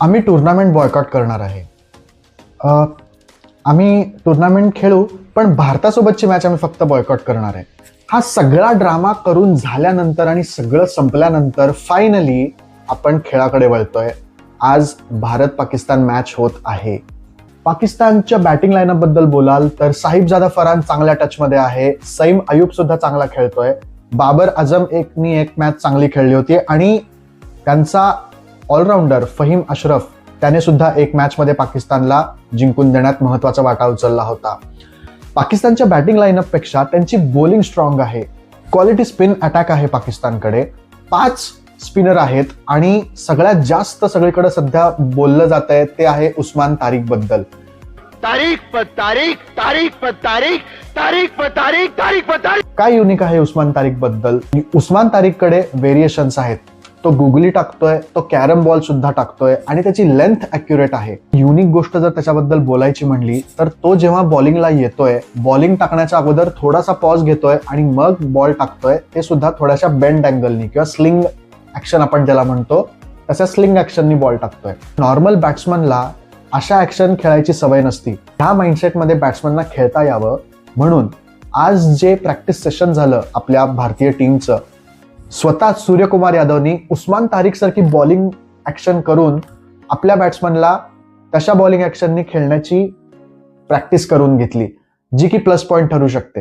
आम्ही tournament boycott करणार आहे. आम्ही टुर्नामेंट खेळू, पण भारतासोबतची मॅच आम्ही फक्त बॉयकॉट करणार आहे. हा सगळा ड्रामा करून झाल्यानंतर आणि सगळं संपल्यानंतर फायनली आपण खेळाकडे वळतोय. आज भारत पाकिस्तान मॅच होत आहे. पाकिस्तानच्या बॅटिंग लाईनअप बद्दल बोलाल तर साहिबजादा फरहान चांगल्या टचमध्ये आहे. सईम अयूब सुद्धा चांगला खेळतोय. बाबर आझम एक मॅच चांगली खेळली होती आणि त्यांचा ऑलराऊंडर फहीम अशरफ त्याने सुद्धा एक मॅचमध्ये पाकिस्तानला जिंकून देण्यात महत्वाचा वाटा उचलला होता. पाकिस्तानच्या बॅटिंग लाईनअप पेक्षा त्यांची बॉलिंग स्ट्रॉंग आहे. क्वालिटी स्पिन अटॅक आहे पाकिस्तानकडे. 5 स्पिनर आहेत आणि सगळ्यात जास्त सगळीकडे सध्या बोललं जात आहे ते आहे उस्मान तारिक बद्दल. काय युनिक आहे उस्मान तारिक बद्दल? उस्मान तारिककडे व्हेरिएशन्स आहेत. तो गुगली टाकतोय, तो कॅरम बॉल सुद्धा टाकतोय आणि त्याची लेंथ अॅक्युरेट आहे. युनिक गोष्ट जर त्याच्याबद्दल बोलायची म्हणली तर तो जेव्हा बॉलिंगला येतोय, बॉलिंग टाकण्याच्या अगोदर थोडासा पॉज घेतोय आणि मग बॉल टाकतोय, ते सुद्धा थोड्याशा बेंड अँगलनी किंवा स्लिंग ऍक्शन आपण ज्याला म्हणतो तशा स्लिंग ऍक्शननी बॉल टाकतोय. नॉर्मल बॅट्समनला अशा ऍक्शन खेळायची सवय नसती. ह्या माइंडसेटमध्ये बॅट्समनला खेळता यावं म्हणून आज जे प्रॅक्टिस सेशन झालं आपल्या भारतीय टीमचं, स्वतः सूर्यकुमार यादवनी उस्मान तारिक सारखी बॉलिंग ऍक्शन करून आपल्या बॅट्समनला तशा बॉलिंग ऍक्शननी खेळण्याची प्रॅक्टिस करून घेतली, जी की प्लस पॉइंट ठरू शकते.